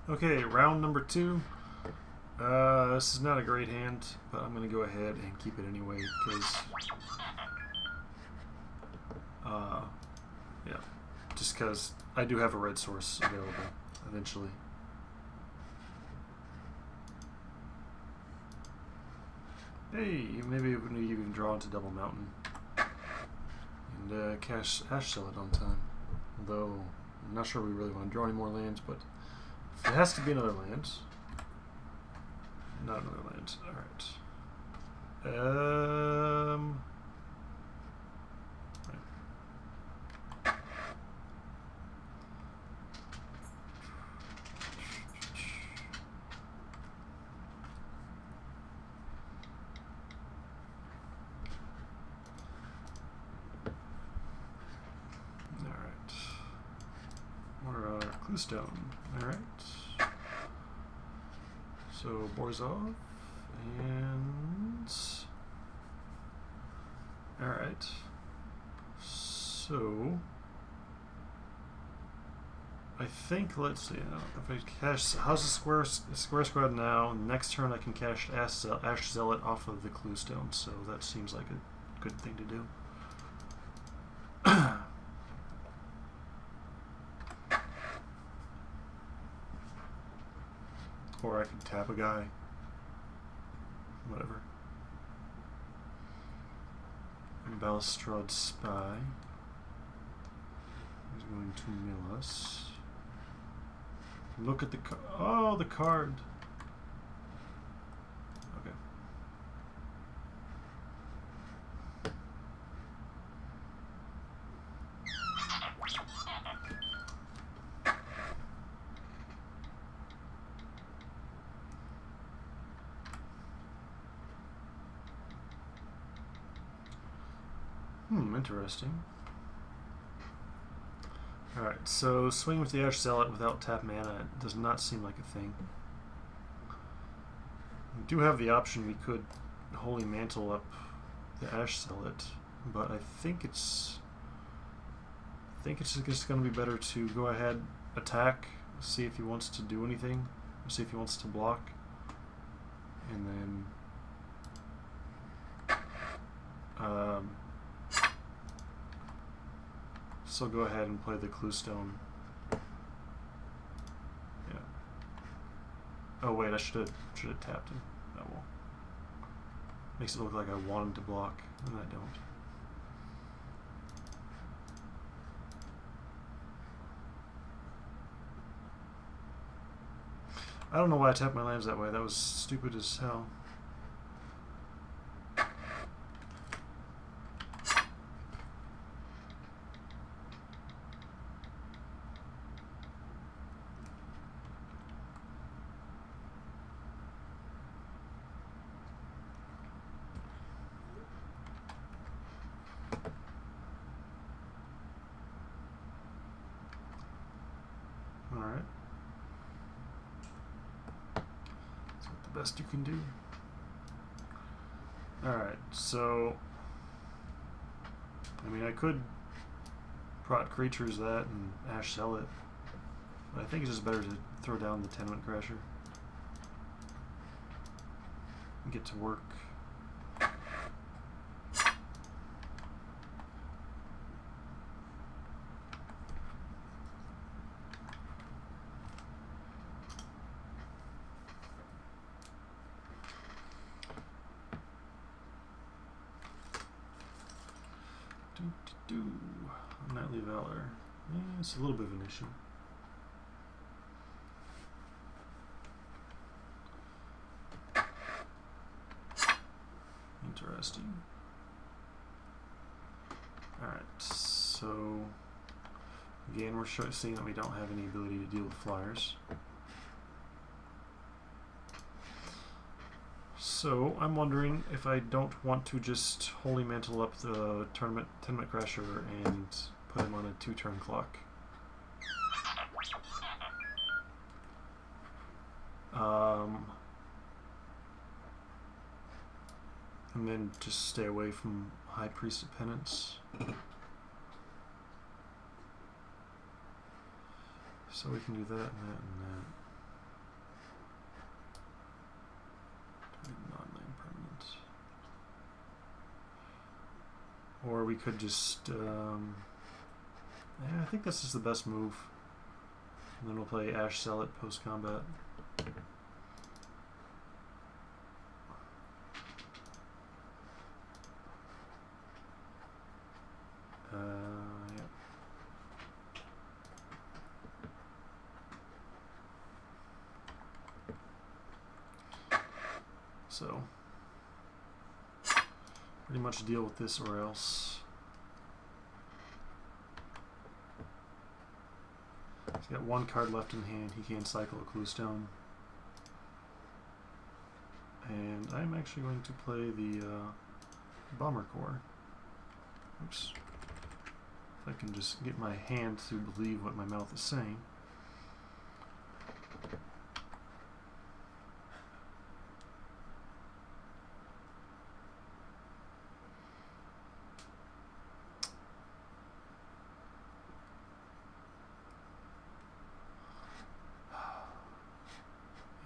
Okay, round number 2. This is not a great hand, but I'm going to go ahead and keep it anyway, because, yeah, just because I do have a red source available eventually. Hey, maybe we even draw into Double Mountain and cash Ash Sell it on time. Although, I'm not sure we really want to draw any more lands, but if it has to be another land. Not another land. Alright. Alright. Or Cluestone. Alright. So Borzov and alright. So I think, let's see, if I cash House of Square Squad now, next turn I can cash Ash Zealot off of the Cluestone, so that seems like a good thing to do. Or I can tap a guy. Whatever. Balustrade Spy is going to mill us. Look at the card. Oh, the card. Okay. Interesting. Alright, so swing with the Ash Zealot without tap mana does not seem like a thing. We do have the option, we could Holy Mantle up the Ash Zealot, but I think it's just going to be better to go ahead, attack, see if he wants to do anything, see if he wants to block, and then so go ahead and play the Cluestone. Yeah. Oh wait, I should have tapped him. Oh well. Makes it look like I want him to block, and I don't. I don't know why I tapped my lands that way. That was stupid as hell. Alright. That's what the best you can do. Alright, so I mean I could prot creatures that and Ash Sell it. But I think it's just better to throw down the Tenement Crasher and get to work. Knightly Valor. Yeah, it's a little bit of an issue. Interesting. Alright, so again we're seeing that we don't have any ability to deal with flyers. So I'm wondering if I don't want to just Holy Mantle up the Tenement Crasher and put him on a 2-turn clock. And then just stay away from High Priest of Penance. So we can do that and that and that. we could just... yeah, I think this is the best move. And then we'll play Ash Zealot post-combat. Yeah. So, pretty much deal with this or else. He's got one card left in hand. He can cycle a Clue Stone. And I'm actually going to play the Bomber Core. Oops. If I can just get my hand to believe what my mouth is saying.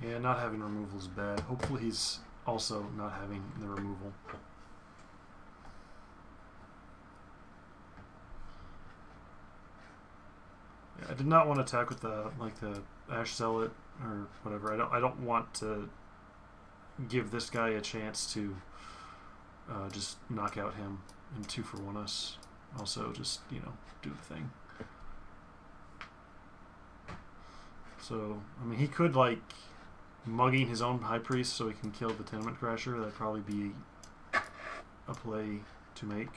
Yeah, not having removal is bad. Hopefully he's also not having the removal. Yeah, I did not want to attack with the Ash Zealot or whatever. I don't want to give this guy a chance to just knock out him and 2-for-1 us. Also, just, you know, do the thing. So, I mean, he could, like, mugging his own High Priest so he can kill the Tenement Crasher. That'd probably be a play to make.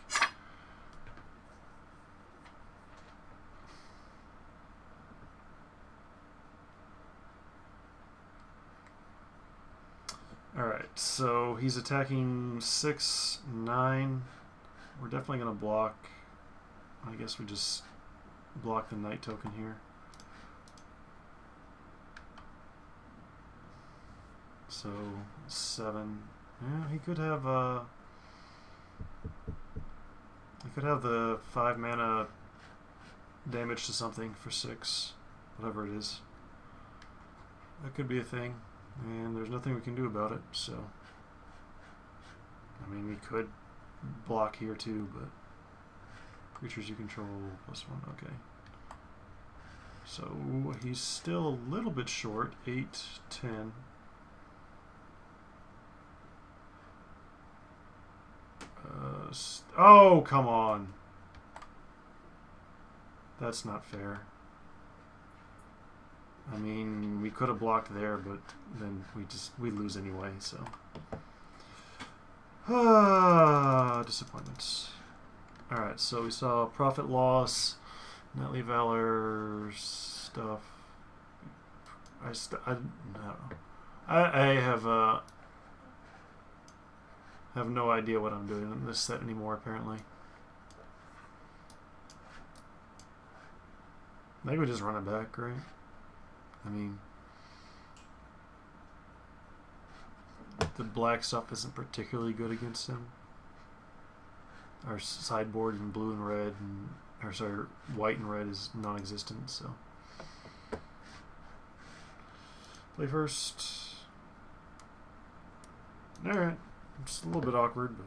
Alright, so he's attacking 6, 9. We're definitely going to block. I guess we just block the Knight token here. So 7. Yeah, he could have the 5 mana damage to something for 6, whatever it is. That could be a thing, and there's nothing we can do about it. So, I mean, we could block here too, but creatures you control +1. Okay. So he's still a little bit short. 8, 10. Oh, come on. That's not fair. I mean, we could have blocked there, but then we lose anyway, so. Disappointments. Alright, so we saw Profit Loss, Nightly Valor stuff. I don't know. I have no idea what I'm doing in this set anymore, apparently. Maybe we just run it back, right? I mean, the black stuff isn't particularly good against him. Our sideboard in blue and red, or sorry, white and red is non-existent, so. Play first. Alright. It's a little bit awkward, but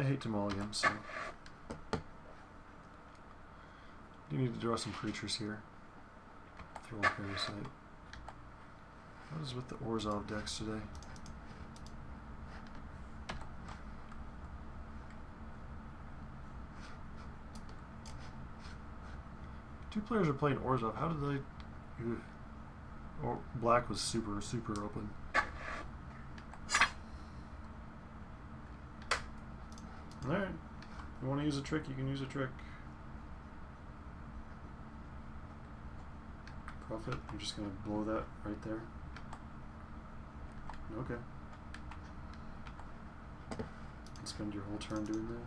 I hate to mulligan, so. You need to draw some creatures here. Throw a Parasite. What is with the Orzhov decks today? Two players are playing Orzhov. How did they... Or black was super, super open. Alright. If you want to use a trick, you can use a trick. Profit. You're just going to blow that right there. Okay. And spend your whole turn doing that.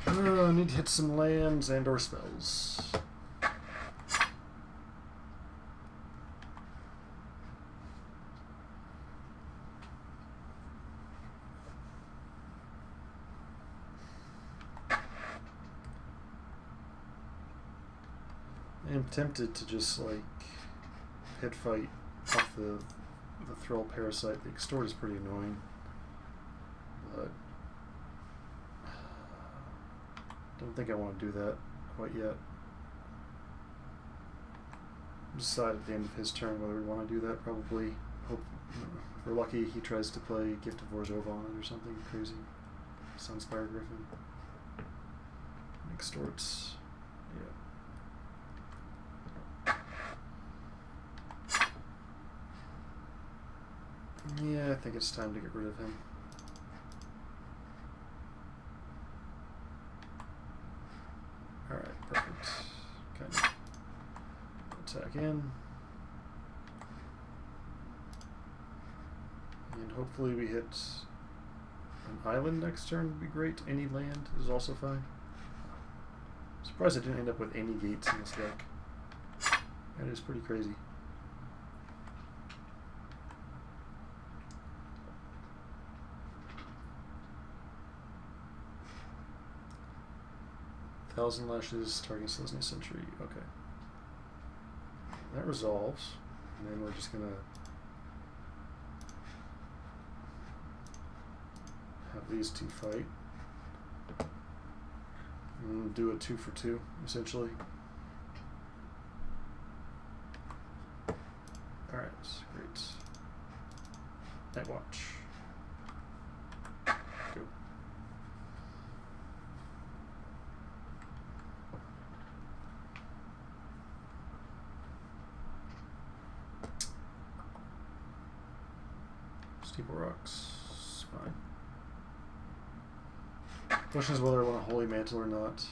I need to hit some lands and or spells. I'm tempted to just like pit fight off the with a Thrall Parasite. The Extort is pretty annoying. But don't think I want to do that quite yet. Decide at the end of his turn whether we want to do that. Probably. Hope if we're lucky he tries to play Gift of Vorzovan on it or something crazy. Sunspire Griffin. Extorts. Yeah, I think it's time to get rid of him. Alright, perfect. Kind of attack in. And hopefully we hit an island next turn would be great. Any land is also fine. Surprised I didn't end up with any gates in this deck. That is pretty crazy. Thousand Lashes, target Selesnya Sentry. Okay. That resolves. And then we're just gonna have these two fight. And do a 2 for 2, essentially. Alright, great. Night Watch. Go. Steeple Rocks, fine. Question is whether I want a Holy Mantle or not.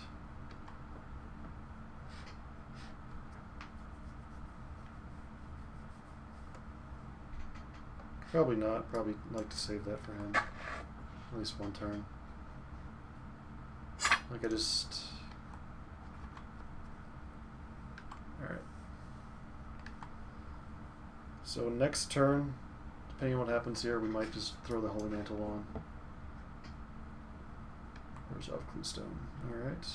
Probably not. Probably like to save that for him. At least one turn. Like I just... Alright. So next turn, depending on what happens here, we might just throw the Holy Mantle on. Resolve Cluestone. Alright.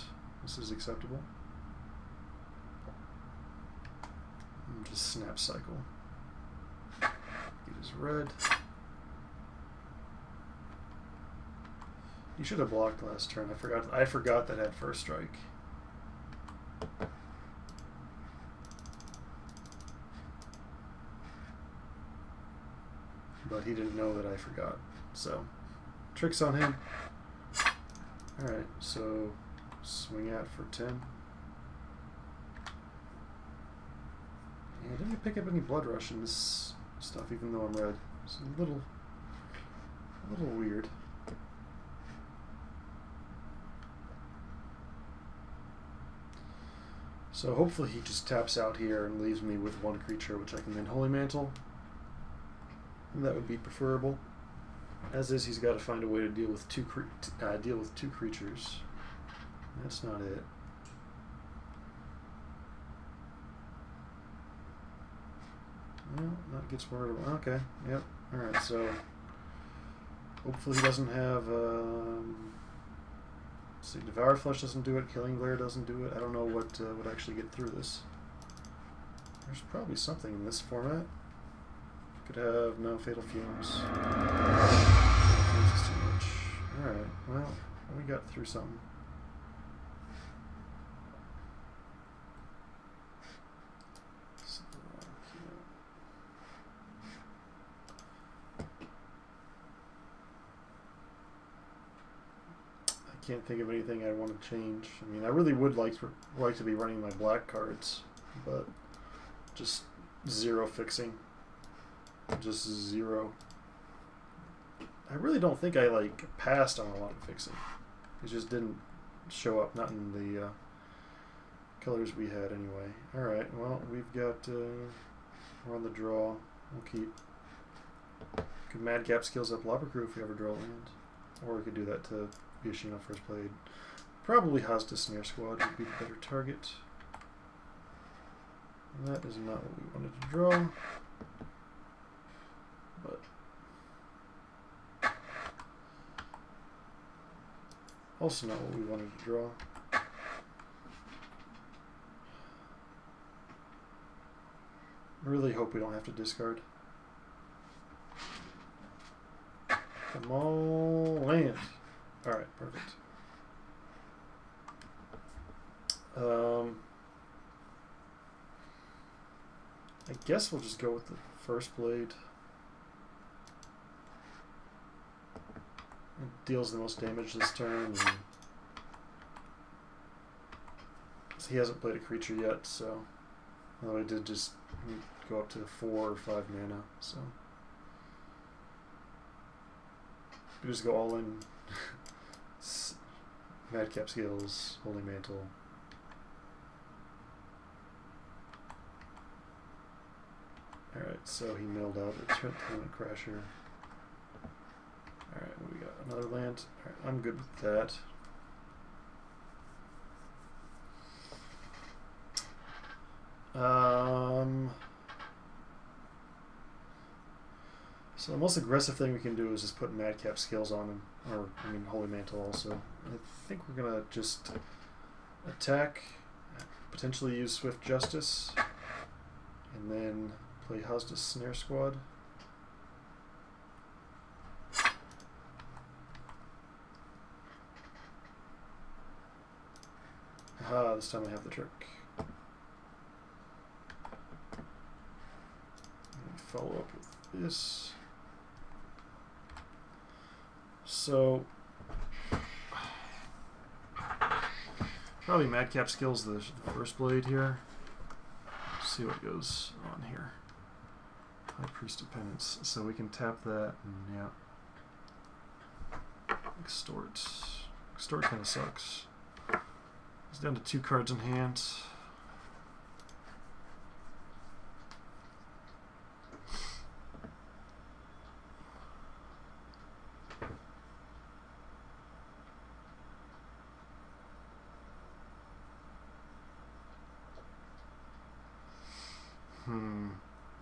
This is acceptable. And just Snap Cycle. Get his red. You should have blocked last turn. I forgot that had first strike. But he didn't know that I forgot. So, tricks on him. Alright, so swing at for 10. And I didn't pick up any Blood Rush in this stuff, even though I'm red. It's a little weird. So hopefully he just taps out here and leaves me with one creature, which I can then Holy Mantle. And that would be preferable. As is, he's got to find a way to deal with two creatures. That's not it. Well, that gets more. Okay, yep. All right. So hopefully he doesn't have. See, Devoured Flesh doesn't do it. Killing Glare doesn't do it. I don't know what would actually get through this. There's probably something in this format. Could have no Fatal Fumes. Fatal Fumes is too much. Alright, well, we got through something. I can't think of anything I want to change. I mean, I really would like to be running my black cards, but just zero fixing. Just zero. I really don't think I passed on a lot of fixing. It just didn't show up, not in the colors we had anyway. Alright, well, we've got, we're on the draw. We'll keep. Could Madcap skills up Lava Crew if we ever draw land. Or we could do that to Yoshino first played. Probably Hasta Snare Squad would be the better target. And that is not what we wanted to draw. But also not what we wanted to draw. Really hope we don't have to discard. Come on, land. Alright, perfect. I guess we'll just go with the first blade. It deals the most damage this turn. And he hasn't played a creature yet, so although I did just go up to 4 or 5 mana, so we just go all in. Madcap Skills, Holy Mantle. Alright, so he milled out the Tournament Crasher. Alright, we got another land. Alright, I'm good with that. So the most aggressive thing we can do is just put Madcap Skills on him, or I mean Holy Mantle also. I think we're gonna just attack, potentially use Swift Justice, and then play Hostis Snare Squad. Aha, this time I have the trick. And follow up with this. So probably Madcap Skills the first blade here. Let's see what goes on here. High Priest of Penance. So we can tap that and yeah. Extort. Extort kind of sucks. It's down to 2 cards in hand.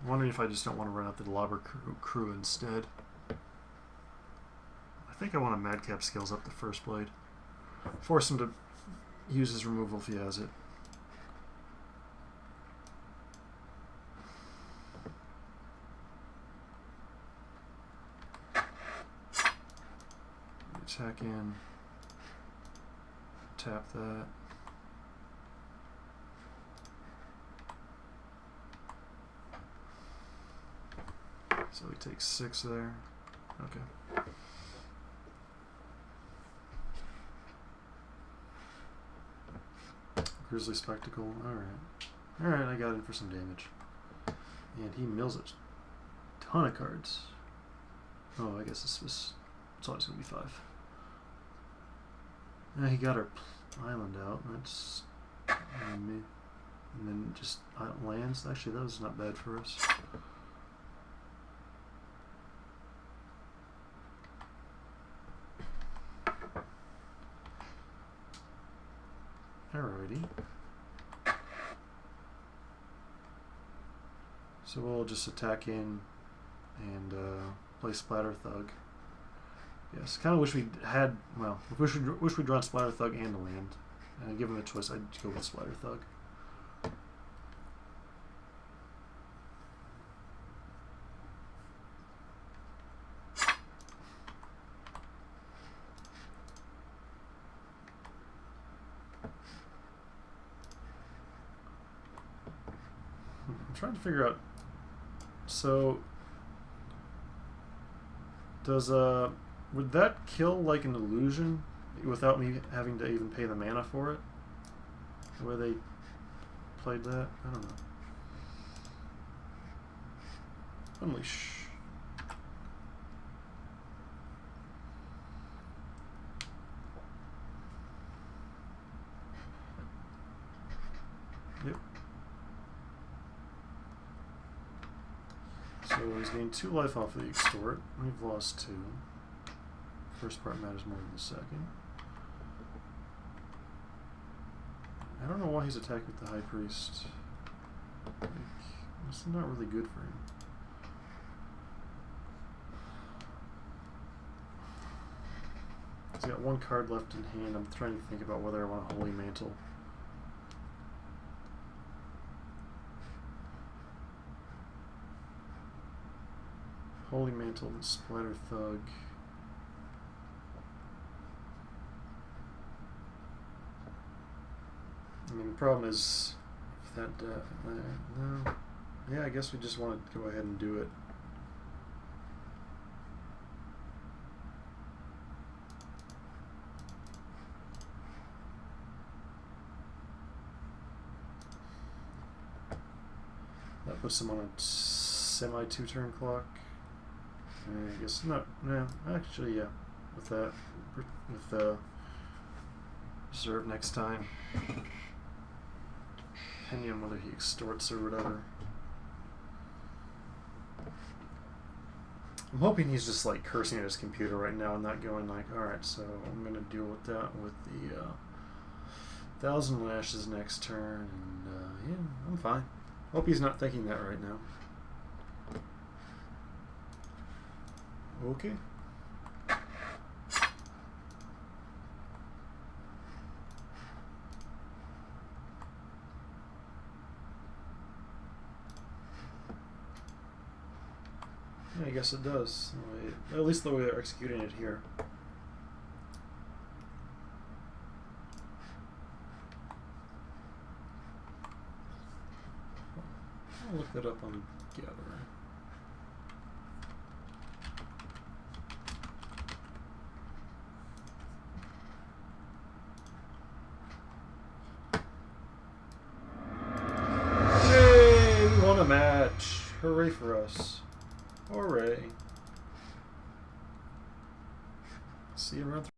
Wondering if I just don't want to run out the Lobber crew instead. I think I want to Madcap Skills up the first blade. Force him to use his removal if he has it. Attack in. Tap that. So he takes 6 there. Okay. Grizzly Spectacle. Alright. Alright, I got in for some damage. And he mills a ton of cards. Oh, I guess this was... It's always going to be 5. Now he got our island out. That's... and then just lands. Actually, that was not bad for us. Alrighty. So we'll just attack in and play Splatter Thug. Yes, kind of wish we had, well, wish we'd drawn Splatter Thug and a land. And give him a choice, I'd go with Splatter Thug. Trying to figure out, so does would that kill like an illusion without me having to even pay the mana for it, the way they played that? I don't know. Unleash. Yep. So he's gained 2 life off of the Extort. We've lost 2. First part matters more than the second. I don't know why he's attacking with the High Priest. Like, this is not really good for him. He's got 1 card left in hand. I'm trying to think about whether I want a Holy Mantle. Holy Mantle and Splatter Thug. mean, the problem is that no. Yeah, I guess we just want to go ahead and do it. That puts him on a semi 2-turn clock. I guess not. No, actually, yeah. With that, with reserve next time. Depending on whether he extorts or whatever. I'm hoping he's just like cursing at his computer right now and not going like, alright, so I'm gonna deal with that with the 1,000 lashes next turn, and yeah, I'm fine. Hope he's not thinking that right now. Okay. Yeah, I guess it does. At least the way they're executing it here. I'll look that up on Gather. Hey, we won a match! Hooray for us. Hooray. See you around